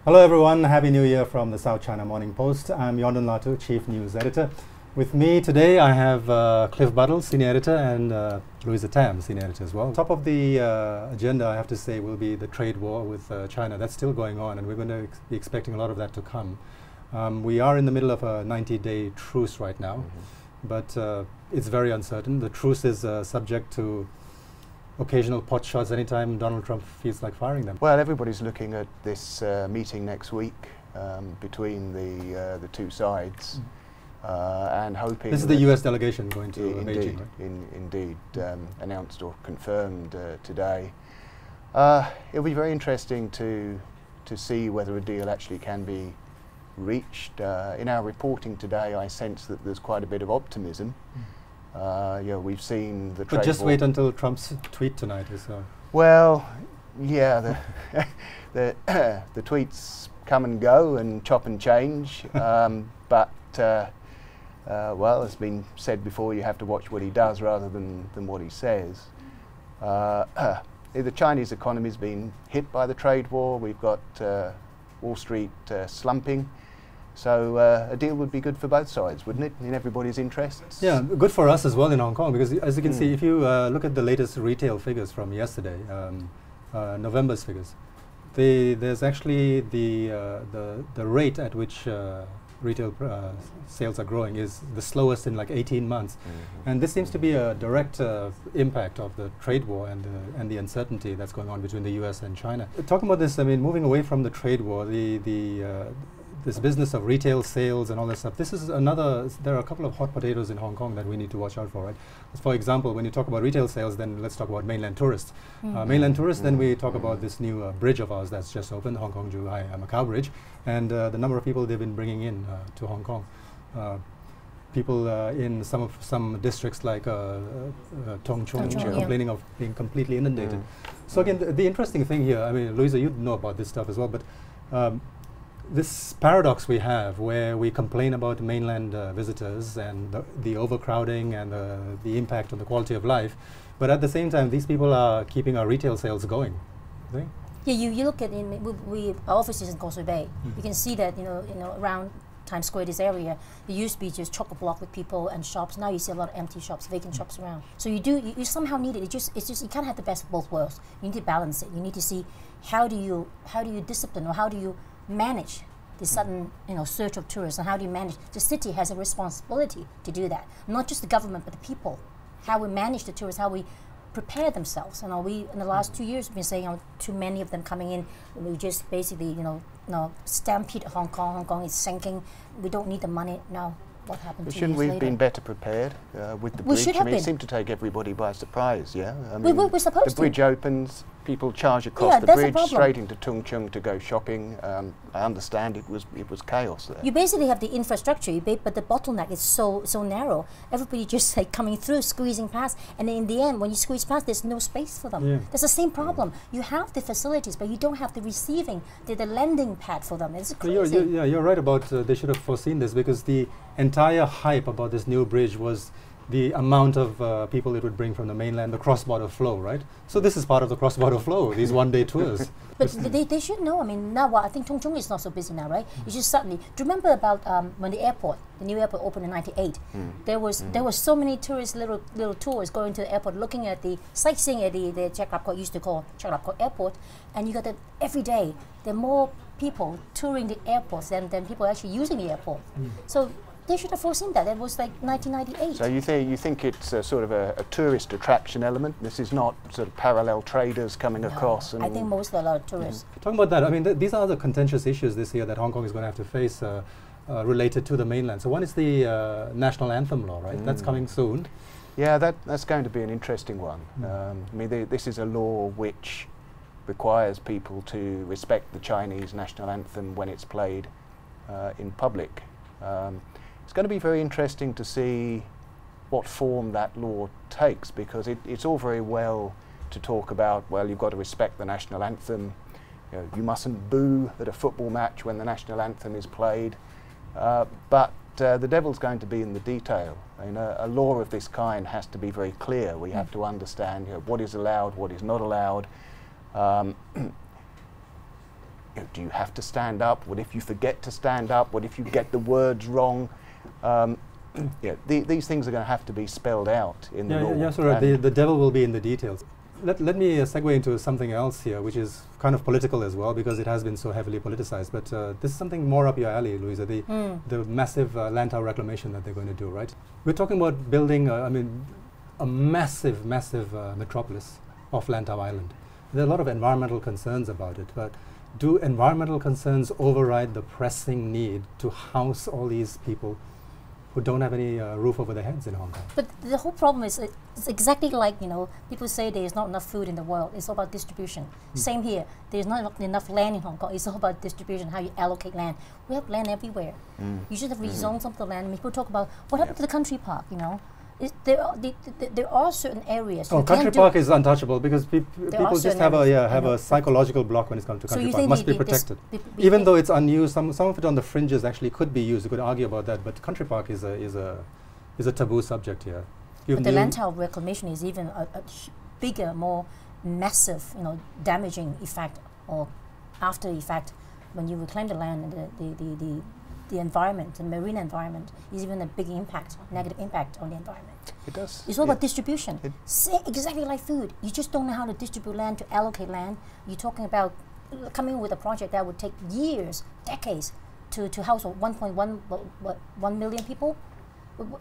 Hello everyone, Happy New Year from the South China Morning Post. I'm Yonden Lhatoo, Chief News Editor. With me today I have Cliff Buddle, Senior Editor, and Luisa Tam, Senior Editor as well. Top of the agenda, I have to say, will be the trade war with China. That's still going on, and we're going to be expecting a lot of that to come. We are in the middle of a 90-day truce right now, but it's very uncertain. The truce is subject to occasional pot shots anytime Donald Trump feels like firing them. Well, everybody's looking at this meeting next week between the two sides and hoping... This is the US delegation going to Beijing, right? Indeed, announced or confirmed today. It'll be very interesting to see whether a deal actually can be reached. In our reporting today, I sense that there's quite a bit of optimism. Yeah, we've seen the trade But just war. wait until Trump's tweet tonight is... Well, yeah, the tweets come and go and chop and change, but well, as been said before, you have to watch what he does rather than what he says. The Chinese economy's been hit by the trade war. We've got Wall Street slumping. So a deal would be good for both sides, wouldn't it, in everybody's interests? Yeah, good for us as well in Hong Kong, because as you can see, if you look at the latest retail figures from yesterday, November's figures, there's actually the rate at which retail sales are growing is the slowest in like 18 months. And this seems to be a direct impact of the trade war and the uncertainty that's going on between the US and China. Talking about this, I mean, moving away from the trade war, this business of retail sales and all that stuff, this is another, there are a couple of hot potatoes in Hong Kong that we need to watch out for, right? For example, when you talk about retail sales, then let's talk about mainland tourists. Mainland tourists, then we talk about this new bridge of ours that's just opened, Hong Kong-Zhuhai Macau Bridge, and the number of people they've been bringing in to Hong Kong. People in some districts like Tung Chung complaining of being completely inundated. So again, the interesting thing here, I mean, Luisa, you know about this stuff as well, but this paradox we have where we complain about mainland visitors and the overcrowding and the impact on the quality of life, but at the same time these people are keeping our retail sales going. Right? Yeah, you look at our office is in Causeway Bay. You can see that around Times Square, this area, it used to be just chock-a-block with people and shops. Now you see a lot of empty shops, vacant shops around. So you somehow need it. It's just you can't have the best of both worlds. You need to balance it. You need to see how do you discipline, or how do you manage the sudden surge of tourists, and how do you manage? The city has a responsibility to do that, not just the government but the people. How we manage the tourists, how we prepare themselves. We in the last 2 years have been saying too many of them coming in. We just basically stampede Hong Kong. Hong Kong is sinking. We don't need the money now. What happened? But shouldn't we have been better prepared with the bridge? We should have been. It seemed to take everybody by surprise. Yeah, I mean, we're supposed to. The bridge opens, people charge across the bridge straight into Tung Chung to go shopping. I understand it was chaos there. You basically have the infrastructure, but the bottleneck is so narrow. Everybody just like coming through, squeezing past, and then in the end, when you squeeze past, there's no space for them. Yeah. That's the same problem. You have the facilities, but you don't have the receiving, the landing pad for them. It's crazy. You're right about they should have foreseen this, because the entire hype about this new bridge was the amount of people it would bring from the mainland, the cross-border flow, right? So this is part of the cross-border flow, these one-day tours. But they should know. I mean, now I think Tung Chung is not so busy now, right? It's just suddenly. Do you remember about when the new airport opened in '98? There was so many tourists, little tours going to the airport, looking at the sightseeing at the Chek Lap Kok used to call Chek Lap Kok Airport, and you got that every day. There are more people touring the airports than people actually using the airport. So they should have foreseen that. It was like 1998. So you think it's sort of a tourist attraction element? This is not sort of parallel traders coming across? And I think most of a lot of tourists. Talking about that, I mean, these are the contentious issues this year that Hong Kong is going to have to face related to the mainland. So one is the national anthem law, right? That's coming soon. Yeah, that's going to be an interesting one. I mean, this is a law which requires people to respect the Chinese national anthem when it's played in public. It's going to be very interesting to see what form that law takes, because it's all very well to talk about, well, you've got to respect the national anthem, you mustn't boo at a football match when the national anthem is played, but the devil's going to be in the detail. I mean, a law of this kind has to be very clear. We have to understand what is allowed, what is not allowed. do you have to stand up? What if you forget to stand up? What if you get the words wrong? These things are going to have to be spelled out in the law. Yes, right. The devil will be in the details. Let me segue into something else here, which is kind of political as well, because it has been so heavily politicized. But this is something more up your alley, Luisa, the massive Lhatoo reclamation that they're going to do, right? We're talking about building, a massive metropolis off Lhatoo Island. There are a lot of environmental concerns about it, but do environmental concerns override the pressing need to house all these people who don't have any roof over their heads in Hong Kong? But the whole problem is it's exactly like, people say there's not enough food in the world. It's all about distribution. Same here. There's not enough land in Hong Kong. It's all about distribution, how you allocate land. We have land everywhere. You should have rezoned some of the land. And people talk about what happened to the country park, There are certain areas. Oh, country park is untouchable because people just have a psychological block when it comes to country park. Must be protected. Even though it's unused, some of it on the fringes actually could be used. You could argue about that, but country park is a taboo subject here. But the Lhatoo reclamation is even a bigger, more massive, damaging effect or after effect when you reclaim the land and the environment, the marine environment, is even a big impact, negative impact on the environment. It does. It's all about distribution. Exactly like food. You just don't know how to distribute land, to allocate land. You're talking about coming with a project that would take years, decades, to house 1.1 million people.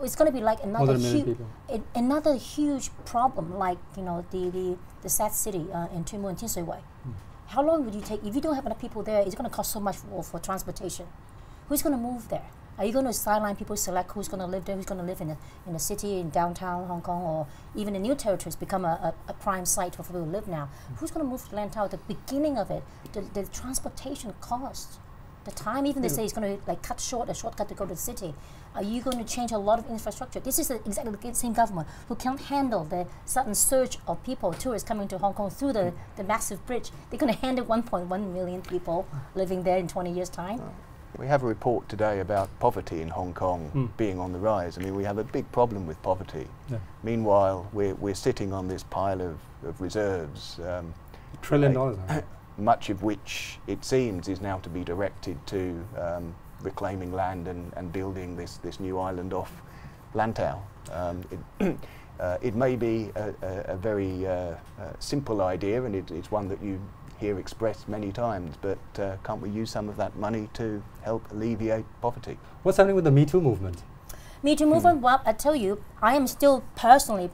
It's going to be like another huge problem, like the sad city in Timur and Tin Wai. How long would you take if you don't have enough people there? It's going to cost so much for transportation. Who's going to move there? Are you going to sideline people, select who's going to live there, who's going to live in the city, in downtown Hong Kong, or even in new territories become a prime site for people to live now? Who's going to move to Lhatoo? At the beginning of it, the transportation costs, the time, even they say it's going to cut short, a shortcut to go to the city. Are you going to change a lot of infrastructure? This is exactly the same government who can't handle the sudden surge of people, tourists coming to Hong Kong through the massive bridge. They're going to handle 1.1 million people living there in 20 years' time. We have a report today about poverty in Hong Kong being on the rise. We have a big problem with poverty. Meanwhile, we're sitting on this pile of reserves. $1 trillion. Much of which, it seems, is now to be directed to reclaiming land and building this new island off Lhatoo. It may be a very simple idea, and it's one that you hear expressed many times, but can't we use some of that money to help alleviate poverty? What's happening with the Me Too movement? Me Too movement, well, I tell you, I am still personally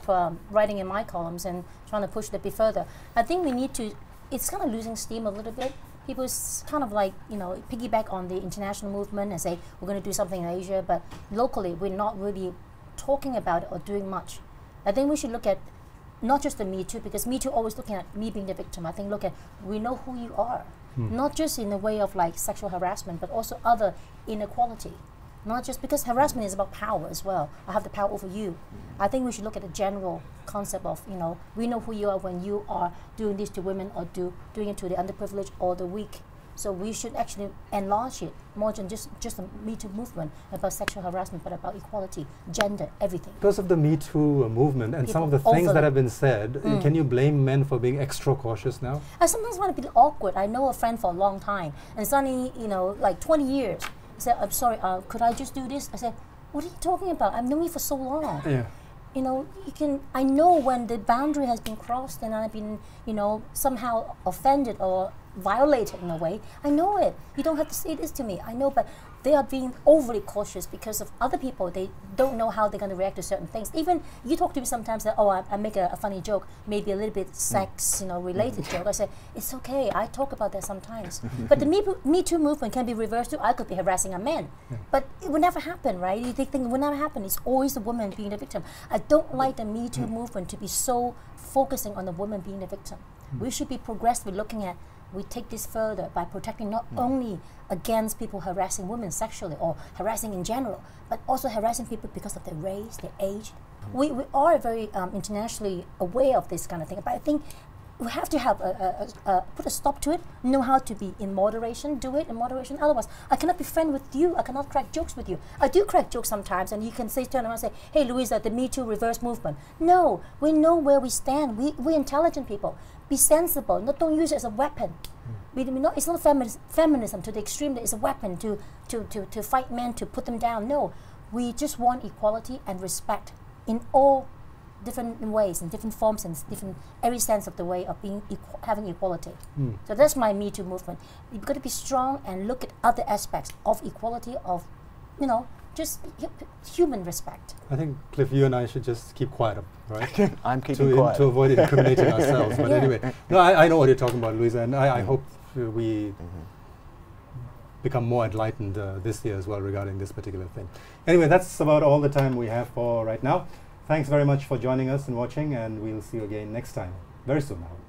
writing in my columns and trying to push it a bit further. I think we need to, it's kind of losing steam a little bit. People kind of piggyback on the international movement and say, we're going to do something in Asia, but locally, we're not really talking about it or doing much. I think we should look at not just the Me Too, because Me Too always looking at me being the victim. I think we know who you are, not just in the way of sexual harassment, but also other inequality. Not just because harassment is about power as well. I have the power over you. I think we should look at the general concept of, we know who you are when you are doing this to women or doing it to the underprivileged or the weak. So we should actually enlarge it more than just the Me Too movement about sexual harassment, but about equality, gender, everything. Because of the Me Too movement and some of the things that have been said, can you blame men for being extra cautious now? I sometimes find it a bit awkward. I know a friend for a long time, and suddenly, 20 years, he said, I'm sorry, could I just do this? I said, what are you talking about? I've known you for so long. Yeah. I know when the boundary has been crossed and I've been, somehow offended or violated in a way. I know it. You don't have to say this to me. I know, but they are being overly cautious because of other people. They don't know how they're going to react to certain things. Even you talk to me sometimes that, I make a funny joke, maybe a little bit sex, related joke. I say, it's okay. I talk about that sometimes. But the Me Too movement can be reversed too. I could be harassing a man. But it would never happen, right? You think it would never happen. It's always the woman being the victim. I don't like the Me Too movement to be so focusing on the woman being the victim. We should be progressively looking at, we take this further by protecting not only against people harassing women sexually or harassing in general, but also harassing people because of their race, their age. We are very internationally aware of this kind of thing, but I think we have to have put a stop to it, know how to be in moderation, do it in moderation. Otherwise, I cannot be friends with you, I cannot crack jokes with you. I do crack jokes sometimes, and you can turn around and say, hey, Luisa, the Me Too reverse movement. No, we know where we stand. We're intelligent people. Be sensible. Don't use it as a weapon. it's not feminism to the extreme that it's a weapon to fight men, to put them down. No, we just want equality and respect in all different ways, in different forms, and every sense of the way of being having equality. So that's my Me Too movement. You've got to be strong and look at other aspects of equality, of just human respect. I think, Cliff, you and I should just keep quiet, right? I'm keeping quiet. To avoid incriminating ourselves. But anyway, no, I know what you're talking about, Luisa, and I hope we become more enlightened this year as well regarding this particular thing. Anyway, that's about all the time we have for right now. Thanks very much for joining us and watching, and we'll see you again next time, very soon now.